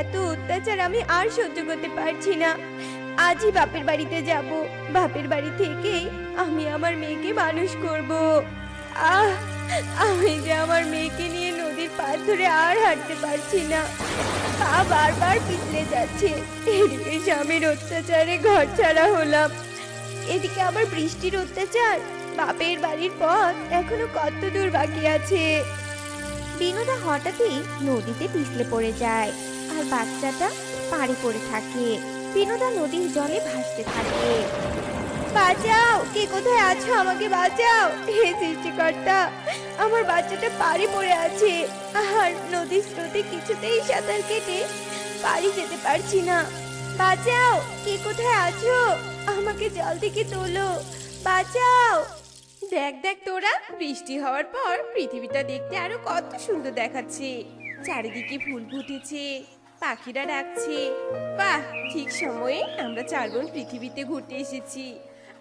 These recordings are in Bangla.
এত অত্যাচার আমি আর সহ্য করতে পারছি না। আজই বাপের বাড়িতে যাব। বাপের বাড়ি থেকে আমি আমার মেয়েকে মানুষ করব। আহ আমি যে আমার মেয়েকে নিয়ে নদীর পাড় ধরে আর হাঁটতে পারছি না। পা বারবার পিছলে যাচ্ছে। এদিকে স্বামীর অত্যাচারে ঘর ছাড়া হলাম, এদিকে আবার বৃষ্টির অত্যাচার। বাপের বাড়ির পথ এখনো কত দূর বাকি আছে। বিনোদা হঠাৎই নদীতে পিছলে পড়ে যায় আর বাচ্চাটা পাড়ে পড়ে থাকে। বিনোদা নদীর জলে ভাসতে থাকে। বাঁচাও, কে কোথায় আছো? আমাকে বাঁচাও হে সৃষ্টিকর্তা। আমার বাচ্চাটা পাড়ে পড়ে আছে আর নদীর স্রোতে কিছুতেই সাঁতার কেটে পাড়ি যেতে পারছি না। বাঁচাও, কে কোথায় আছো? আমাকে জল থেকে তোলো, বাঁচাও। দেখ দেখ তোরা, বৃষ্টি হওয়ার পর পৃথিবীটা দেখতে আরো কত সুন্দর দেখাচ্ছে। চারিদিকে ফুল ফুটেছে, পাখিরা ডাকছে। বাহ, ঠিক সময়ে আমরা 4 বোন পৃথিবীতে ঘুরতে এসেছি।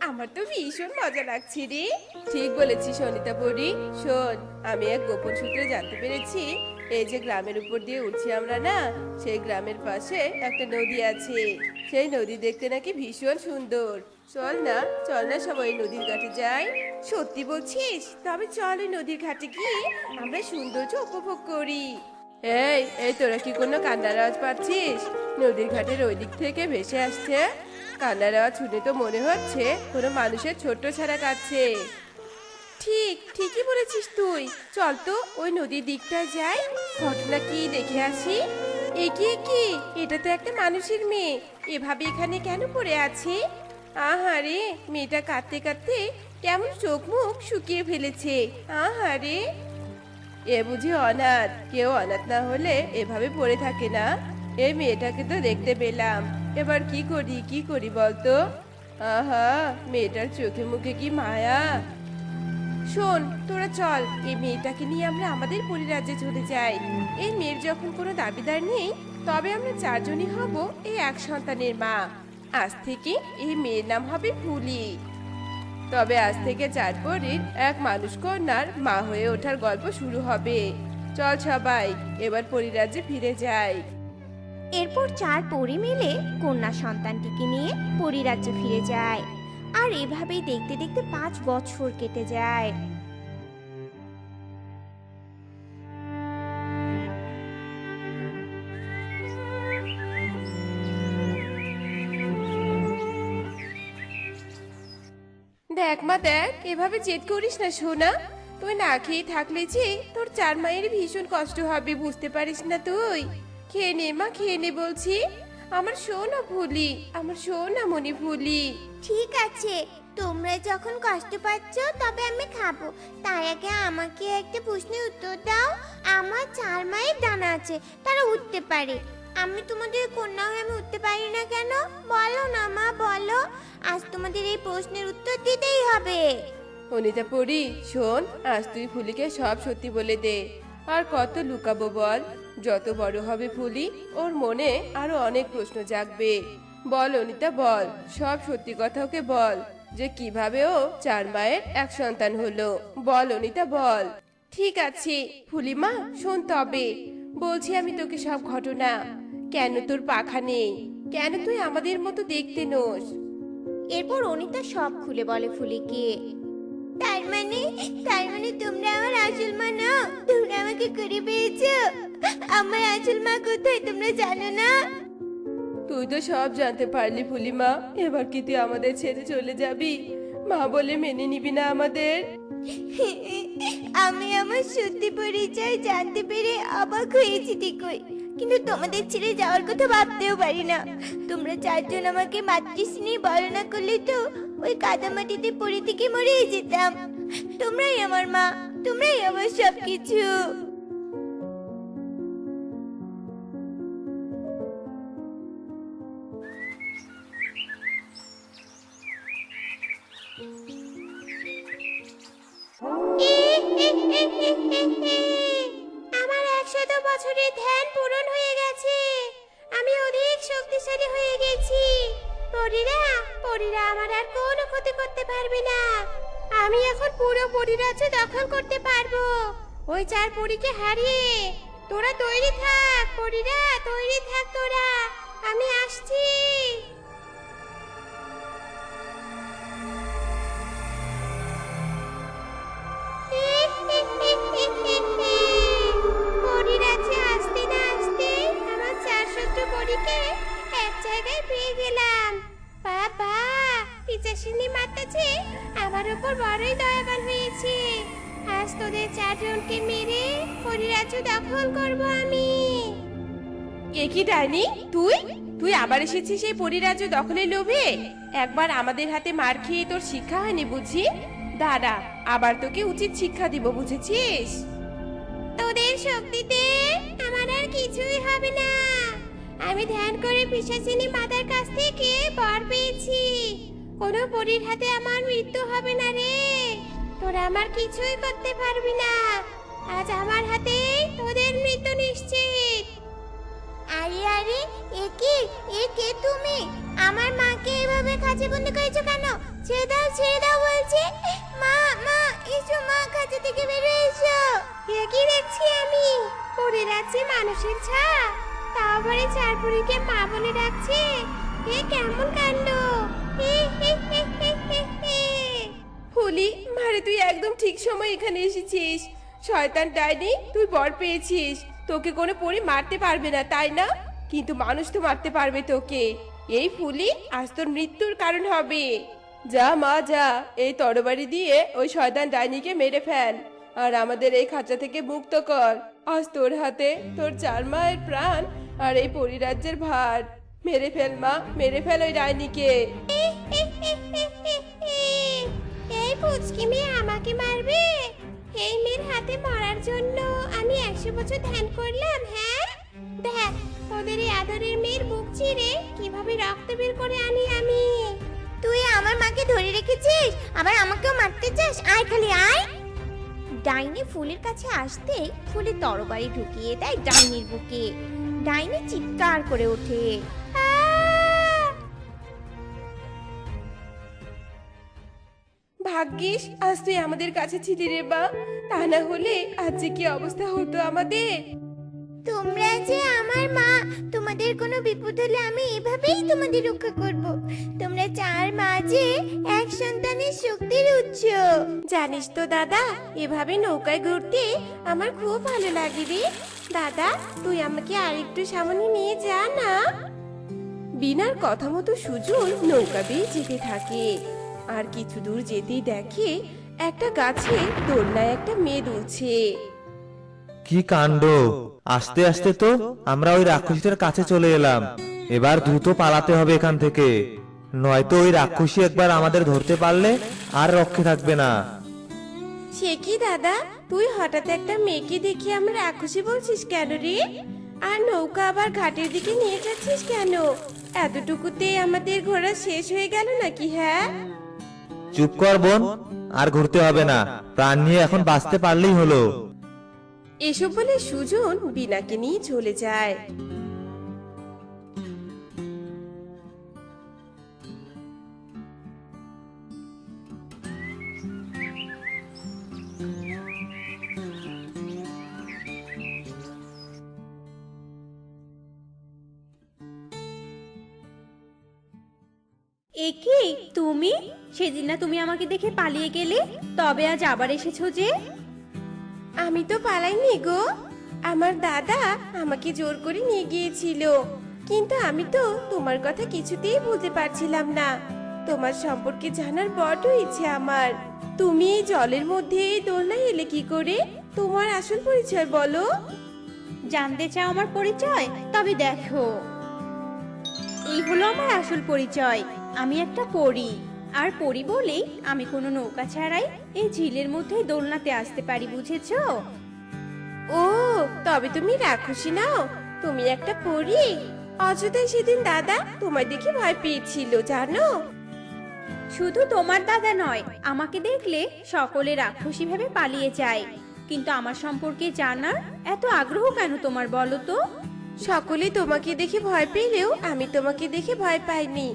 আমার তো ভীষণ মজা লাগছে রে। ঠিক বলেছিস অনিতা পরি। শোন, আমি এক গোপন সূত্রে জানতে পেরেছি, এই যে গ্রামের উপর দিয়ে উঠছি আমরা না, সেই গ্রামের পাশে একটা নদী আছে। সেই নদী দেখতে নাকি ভীষণ সুন্দর। চল না, চল না সবাই নদীর ঘাটে যাই। সত্যি বলছিস? তবে চল ওই নদীর ঘাটে গিয়ে আমরা সৌন্দর্য উপভোগ করি। এই এই তোরা কি কোনো কান্নার আওয়াজ পাচ্ছিস? নদীর ঘাটের ওই দিক থেকে ভেসে আসছে। কান্নার আওয়াজ শুনে তো মনে হচ্ছে কোনো মানুষের ছোট্ট ছাড়া কাঁদছে। ঠিকই বলেছিস তুই। চল তো ওই নদীর দিকটায় যাই, ঘটনা কি দেখে আসি। এগিয়ে কি, এটা তো একটা মানুষের মেয়ে, এভাবে এখানে কেন পড়ে আছে? আহারে, মেয়েটা কাঁদতে কাঁদতে কেমন চোখ মুখ শুকিয়ে ফেলেছে। আহারে, এ বুঝি অনাথ? কেউ অনাথ না হলে এভাবে পড়ে থাকে না। এই মেয়েটাকে তো দেখতে পেলাম, এবার কি করি বলতো? আহা, মেয়েটার চোখে মুখে কি মায়া। শোন, তোরা চল, এই মেয়েটাকে নিয়ে আমরা আমাদের পরিরাজ্যে চলে যাই। এই মেয়ের যখন কোনো দাবিদার নেই, তবে আমরা 4 জনই হব এই এক সন্তানের মা। আজ থেকে এই মেয়ের নাম হবে ফুলি। তবে আজ থেকে 4 পরীর এক মানুষ কন্যার মা হয়ে ওঠার গল্প শুরু হবে। চল সবাই এবার পরিরাজ্যে ফিরে যাই। এরপর 4 পরী মিলে কন্যা সন্তানটিকে নিয়ে পরিরাজ্যে ফিরে যায়। আর এভাবেই দেখতে দেখতে 5 বছর কেটে যায়। দেখ মা দেখ, এভাবে জেদ করিস না সোনা। তুই না খেয়ে থাকলে যে তোর 4 মায়ের ভীষণ কষ্ট হবে, বুঝতে পারিস না তুই? খেয়ে নে মা, খেয়ে নে বলছি। আমার সোনা ফুলি, আমার সোনা মনি ফুলি। ঠিক আছে, তোমরা যখন কষ্ট পাচ্ছ তবে আমি খাবো। তার আগে আমাকে একটা প্রশ্নের উত্তর দাও। আমার 4 মায়ের ডানা আছে, তারা উঠতে পারে। আমি তোমাদের কন্যা হয়ে আমি উঠতে পারি না কেন? বলো না মা, বলো। আজ তোমাদের এই প্রশ্নের উত্তর দিতেই হবে। অনিতা পরি, শোন, আজ তুই ফুলিকে সব সত্যি বলে দে। আর কত লুকাবো বল? যত বড় হবে ফুলি, ওর মনে আরো অনেক প্রশ্ন জাগবে। বল অনিতা, বল, সব সত্যি কথা ওকে বল, যে কিভাবে ও 4 মায়ের এক সন্তান হলো। বল অনিতা, বল। ঠিক আছে ফুলিমা, শোন তবে বলছি আমি তোকে সব ঘটনা। কেন তোর পাখা নেই? কেন তুই আমাদের মতো দেখতে নোস? এরপর অনিতা সব খুলে বলে ফুলিকে। তার মানে তোমরা আমার আসল মা না? তোমরা আমাকে করে পেয়েছো? আমার আসল মা কোথায় তোমরা জানো না? তুই তো সব জানতে পারলি ফুলিমা, এবার কি তুই আমাদের ছেড়ে চলে যাবি? মা বলে মেনে নিবি না আমাদের? আমি আমার সত্যি পরিচয় জানতে পেরে অবাক হয়েছি ঠিকই, কিন্তু তোমাদের ছেড়ে যাওয়ার কথা ভাবতেও পারি না। তোমরা 4 জন আমাকে মাতৃস্নেহে বড় না করলে তো ওই কাদামাটিতে পড়ে থেকে মরেই যেতাম। তোমরাই আমার মা, তোমরাই আমার সবকিছু। আমার 100 বছরের ধ্যান পূরণ হয়ে গেছে। আমি অধিক শক্তিশালী হয়ে গেছি। পরীরা আমার আর কোনো ক্ষতি করতে পারবে না। আমি এখন পুরো পরিরাজ্য দখল করতে পারবো। ওই 4 পরীকে হারিয়ে তোরা তৈরি থাক, পরীরা তৈরি থাক তোরা, আমি আসছি। পরীরাজ্যে আসতে না আসতে আমার চারশত পরীকে এক জায়গায় পেয়ে গেলাম। বাবা, পিচাসিনী মাতাজি আমার উপর বড়ই দয়াবান হয়েছে। আজ তোদের চারজনকে মেরে পরীরাজ্য দখল করব আমি। এ কি ডাইনি, তুই তুই আবার এসেছিস এই পরীরাজ্য দখলের লোভে? একবার আমাদের হাতে মার খেয়ে তোর শিক্ষা হয়নি বুঝি? দাঁড়া, আবার তোকে উচিত শিক্ষা দিব, বুঝেছিস? তোদের শক্তিতে আমার আর কিছুই হবে না। আমি ধ্যান করে পিশাচিনী মাতার কাছ থেকে বর পেয়েছি। কোনো পরীর হাতে আমার মৃত্যু হবে না রে। তোরা আমার কিছুই করতে পারবি না। আজ আমার হাতে তোদের মৃত্যু নিশ্চিত। আরে আরে, এ কে তুমি? আমার মাকে এভাবে খাঁচে বন্দি করেছো কেন? ছেড়ে দাও বলছি। মা মা, এসো মা, খাঁচা থেকে বেরিয়ে এসো। এ কি দেখছি আমি? পরীরাজ্যে মানুষের ছা, তাও আবার চার পরীকে মা বলে ডাকছে। এ কেমন কাণ্ড! ফুলি মারে, তুই একদম ঠিক সময় এখানে এসেছিস। শয়তান ডাইনি, তুই বর পেয়েছিস। তোকে কোনো পরী মারতে পারবে না, তাই না? কিন্তু মানুষ তো মারতে পারবে তোকে। এই ফুলি আজ তোর মৃত্যুর কারণ হবে। যা মা যা, এই তরবারি দিয়ে ওই শয়তান ডাইনিকে মেরে ফেল আর আমাদের এই খাঁচা থেকে মুক্ত কর। আজ তোর হাতে তোর চার মায়ের প্রাণ আর এই পরিরাজ্যের ভার। মেরে ফেল মা, মেরে ফেল ওই ডাইনিকে। এই পুচকি মেয়ে আমাকে মারবে? এই মেয়ের হাতে মরার জন্য আমি 100 বছর ধ্যান করলাম। হ্যাঁ, দেখ তোদের এই আদরের মেয়ের বুক চিরে কিভাবে রক্ত বের করে আনি আমি। তুই আমার মাকে ধরে রেখেছিস, আবার আমাকেও মারতে চাস? আয় খালি আয়। ডাইনি ফুলের কাছে আসতে ফুলে তরবারি ঢুকিয়ে দেয় ডাইনির বুকে। ডাইনি চিৎকার করে ওঠে। ভাগ্যিস আজ তুই আমাদের কাছে ছিলি রে বা, তা না হলে আজ যে কি অবস্থা হতো আমাদের। তোমরা যে আমার মা, তোমাদের কোনো বিপদ হলে আমি এভাবেই তোমাদের রক্ষা করব। তোমরা চার মা যে এক সন্তানের শক্তির উৎস। জানিস তো দাদা, এভাবে নৌকায় ঘুরতে আমার খুব ভালো লাগে রে। দাদা, তুই আমাকে আরেকটু সামনে নিয়ে যা না। বিনার কথা মতো সুজন নৌকা বেয়ে যেতে থাকে। আর কিছু দূর যেতেই দেখে একটা গাছে দোলনায় একটা মেয়ে দুলছে। কি কাণ্ড! আস্তে আস্তে তো আমরা ওই রাক্ষসীটার কাছে চলে এলাম। এবার দ্রুত পালাতে হবে এখান থেকে, নয়তো ওই রাক্ষসী একবার আমাদের ধরতে পারলে আর রক্ষে থাকবে না। সে কি দাদা, তুই হঠাৎ একটা মেয়েকে দেখে আমরা রাক্ষসী বলছিস কেন রে? আর নৌকা আবার ঘাটের দিকে নিয়ে যাচ্ছিস কেন? এতটুকুতে আমাদের ঘোরা শেষ হয়ে গেল নাকি? হ্যাঁ, চুপ কর বোন, আর ঘুরতে হবে না, প্রাণ নিয়ে এখন বাঁচতে পারলেই হলো। এসব বলে সুজন বিনাকে নিয়ে চলে যায়। একি তুমি? সেদিন না তুমি আমাকে দেখে পালিয়ে গেলে, তবে আজ আবার এসেছো যে? আমি তো পালাইনি গো, আমার দাদা আমাকে জোর করে নিয়ে গিয়েছিল। কিন্তু আমি তো তোমার কথা কিছুতেই বলতে পারছিলাম না। তোমার সম্পর্কে জানার বড় ইচ্ছে আমার। তুমি এই জলের মধ্যে এই দোলনায় এলে কি করে? তোমার আসল পরিচয় বলো। জানতে চাও আমার পরিচয়? তবে দেখো, এই হলো আমার আসল পরিচয়। আমি একটা পরী, আর পরী বলেই আমি কোনো নৌকা ছাড়াই এই ঝিলের মধ্যে দোলনাতে আসতে পারি, বুঝেছো? ও, তবে তুমি রাক্ষসী নাও? তুমি একটা পরী? অযথাই সেদিন দাদা তোমায় দেখে ভয় পেয়েছিল জানো। শুধু তোমার দাদা নয়, আমাকে দেখলে সকলে রাক্ষসী ভেবে পালিয়ে যায়। কিন্তু আমার সম্পর্কে জানার এত আগ্রহ কেন তোমার, বলো তো? সকলে তোমাকে দেখে ভয় পেলেও আমি তোমাকে দেখে ভয় পাইনি।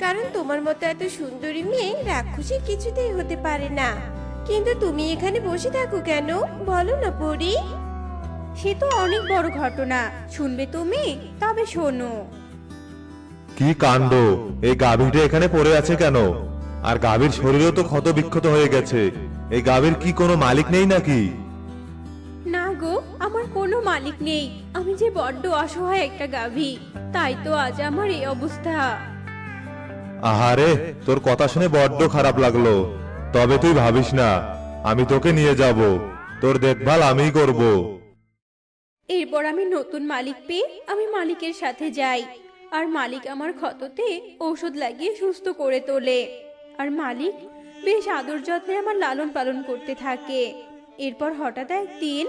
কারণ তোমার মতো এত সুন্দরী মেয়ে রাক্ষসী কিছুতেই হতে পারে না। কিন্তু তুমি এখানে বসে থাকো কেন, বলো না পরী? সে তো অনেক বড় ঘটনা, শুনবে তুমি? তবে শোনো। কি কাণ্ড! এই গাভীটা এখানে পড়ে আছে কেন? আর গাভীর শরীরও তো ক্ষত বিক্ষত হয়ে গেছে। এই গাভীর কি কোনো মালিক নেই নাকি? না গো, আমার কোনো মালিক নেই। আমি যে বড্ড অসহায় একটা গাভী, তাই তো আজ আমার এই অবস্থা। আহারে, তোর কথা শুনে বড্ড খারাপ লাগলো। তবে তুই ভাবিস না, আমি তোকে নিয়ে যাব, তোর দেখভাল আমিই করব। এরপর আমি নতুন মালিক পেয়ে আমি মালিকের সাথে যাই, আর মালিক আমার ক্ষততে ঔষধ লাগিয়ে সুস্থ করে তোলে। আর মালিক বেশ আদর যত্নে আমার লালন পালন করতে থাকে। এরপর হঠাৎ একদিন,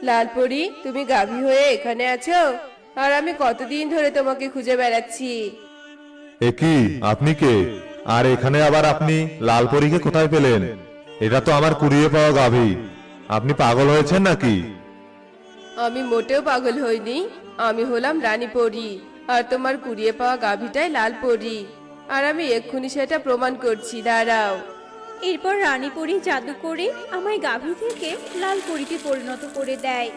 লালপরি, তুমি গাভী হয়ে এখানে আছো? আর আমি কতদিন ধরে তোমাকে খুঁজে বেড়াচ্ছি। এ কি, আপনি কে? আর এখানে আবার আপনি লালপরীকে কোথায় পেলেন? এটা তো আমার কুড়িয়ে পাওয়া গাভী। আপনি পাগল হয়েছেন নাকি? আমি মোটেও পাগল হইনি। আমি হলাম রানী পরী, আর তোমার কুড়িয়ে পাওয়া গাভীটাই লাল পরী। আর আমি এক্ষুনি সেটা প্রমাণ করছি, দাঁড়াও। এরপর রানী পরী জাদু করে আমায় গাভী থেকে লাল পরীতে পরিণত করে দেয়।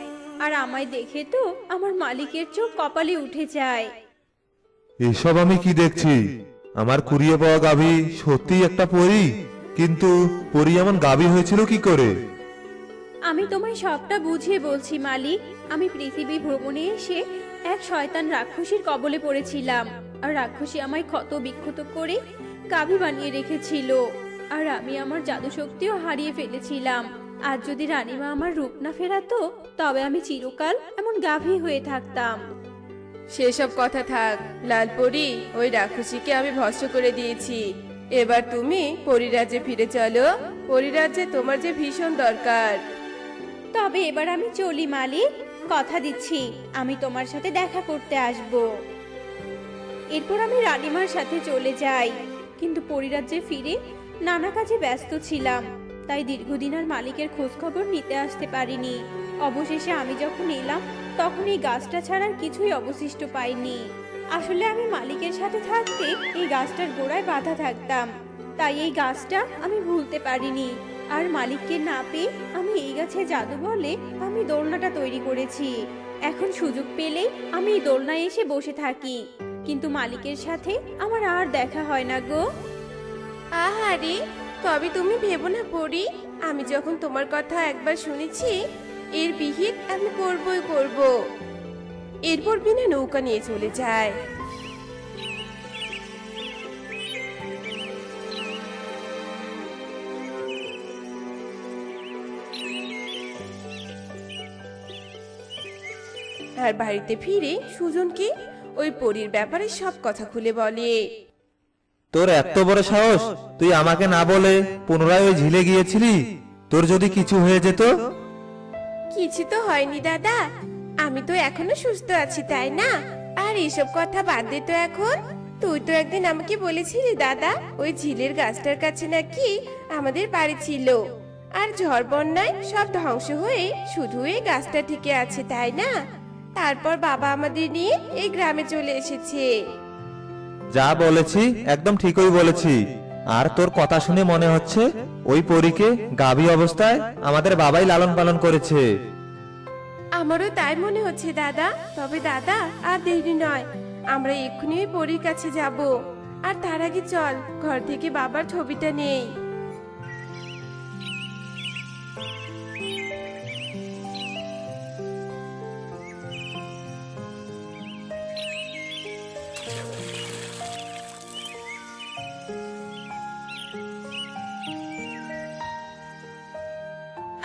আর আমায় দেখে তো আমার মালিকের চোখ কপালে উঠে যায়। এসব আমি কি দেখছি? আমার কুড়িয়ে পাওয়া গাভী সত্যিই একটা পরী, কিন্তু পরী এমন গাভী হয়েছিল কি করে? আমি তোমায় সবটা বুঝিয়ে বলছি মালিক। আমি পৃথিবী ভ্রমণে এসে এক শয়তান রাক্ষসীর কবলে পড়েছিলাম, আর রাক্ষসী আমায় ক্ষত বিক্ষত করে গাভী বানিয়ে রেখেছিল। আর আমি আমার জাদু শক্তিও হারিয়ে ফেলেছিলাম। আর যদি রানীমা আমার রূপ না ফেরাতো, তবে আমি চিরকাল এমন গাভী হয়ে থাকতাম। সেসব কথা থাক, লালপরি, ওই রাক্ষসীকে আমি ভস্ম করে দিয়েছি। এবার তুমি পরিরাজ্যে ফিরে চলো। পরিরাজ্যে তোমার যে ভীষণ দরকার। তবে এবার আমি চলি মালিক, কথা দিচ্ছি আমি তোমার সাথে দেখা করতে আসব। এরপর আমি রানীমার সাথে চলে যাই, কিন্তু পরিরাজ্যে ফিরে নানা কাজে ব্যস্ত ছিলাম, তাই দীর্ঘদিন আর মালিকের খোঁজ খবর নিতে আসতে পারিনি। অবশেষে আমি যখন এলাম, তখন এই গাছটা ছাড়ার কিছুই অবশিষ্ট পাইনি। আসলে আমি মালিকের সাথে থাকতে এই গাছটার গোড়ায় বাঁধা থাকতাম, তাই এই গাছটা আমি ভুলতে পারিনি। আর মালিককে না পেয়ে আমি এই গাছে জাদু বলে আমি দোলনাটা তৈরি করেছি। এখন সুযোগ পেলেই আমি এই দোলনায় এসে বসে থাকি, কিন্তু মালিকের সাথে আমার আর দেখা হয় না গো। আহারে, তবে তুমি ভেবো না পরি, আমি যখন তোমার কথা একবার শুনেছি, এর বিহিত আমি করবই করব। এরপর বিনা নৌকা নিয়ে চলে যায়। আর বাড়িতে ফিরে সুজনকে ওই পরীর ব্যাপারে সব কথা খুলে বলে। তোর এত বড় সাহস, তুই আমাকে না বলে পুনরায় ওই ঝিলে গিয়েছিলি? তোর যদি কিছু হয়ে যেত? কিছু তো হয়নি দাদা, আমি তো এখনো সুস্থ আছি, তাই না? আর এসব কথা বাদ দে তো এখন। তুই তো একদিন আমাকে বলেছিলি দাদা, ওই ঝিলের গাছটার কাছে নাকি আমাদের বাড়ি ছিল, আর ঝড় বন্যায় সব ধ্বংস হয়ে শুধু এই গাছটা টিকে আছে, তাই না? তারপর বাবা আমাদের নিয়ে এই গ্রামে চলে এসেছে। যা বলেছি একদম ঠিকই বলেছি। আর তোর কথা শুনে মনে হচ্ছে ওই পরীকে গাভী অবস্থায় আমাদের বাবাই লালন পালন করেছে। আমারও তাই মনে হচ্ছে দাদা। তবে দাদা, আর দেরি নয়, আমরা এক্ষুনি ওই পরীর কাছে যাব। আর তার আগে চল, ঘর থেকে বাবার ছবিটা নেই।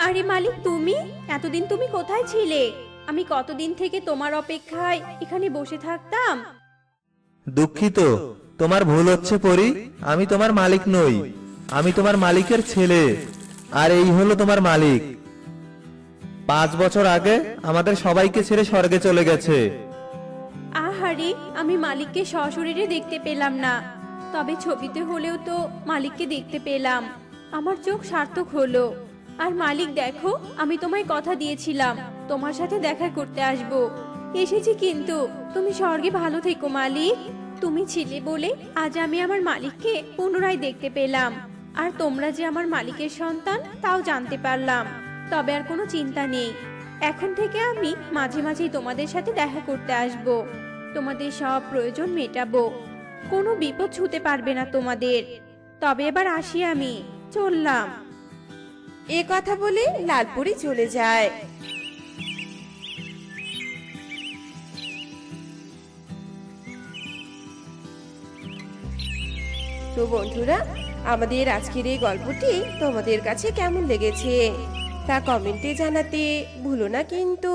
আরে মালিক, তুমি এতদিন তুমি কোথায় ছিলে? আমি কতদিন থেকে তোমার অপেক্ষায় এখানে বসে থাকতাম। দুঃখিত, তোমার ভুল হচ্ছে পরী। আমি তোমার মালিক নই, আমি তোমার মালিকের ছেলে। আর এই হলো তোমার মালিক। 5 বছর আগে আমাদের সবাইকে ছেড়ে স্বর্গে চলে গেছে। আহারে, আমি মালিককে সশরীরে দেখতে পেলাম না, তবে ছবিতে হলেও তো মালিককে দেখতে পেলাম। আমার চোখ সার্থক হলো। আর মালিক দেখো, আমি তোমায় কথা দিয়েছিলাম তোমার সাথে দেখা করতে আসব। এসেছি, কিন্তু তুমি স্বর্গে ভালো থেকো মালিক। তুমি ছিলে বলে আজ আমি আমার মালিককে পুনরায় দেখতে পেলাম। আর তোমরা যে আমার মালিকের সন্তান তাও জানতে পারলাম। তবে আর কোনো চিন্তা নেই, এখন থেকে আমি মাঝে মাঝেই তোমাদের সাথে দেখা করতে আসব। তোমাদের সব প্রয়োজন মেটাবো, কোনো বিপদ ছুঁতে পারবে না তোমাদের। তবে এবার আসি, আমি চললাম। এ কথা বলে লালপরি চলে যায়। তো বন্ধুরা, আমাদের আজকের এই গল্পটি তোমাদের কাছে কেমন লেগেছে তা কমেন্টে জানাতে ভুলো না কিন্তু।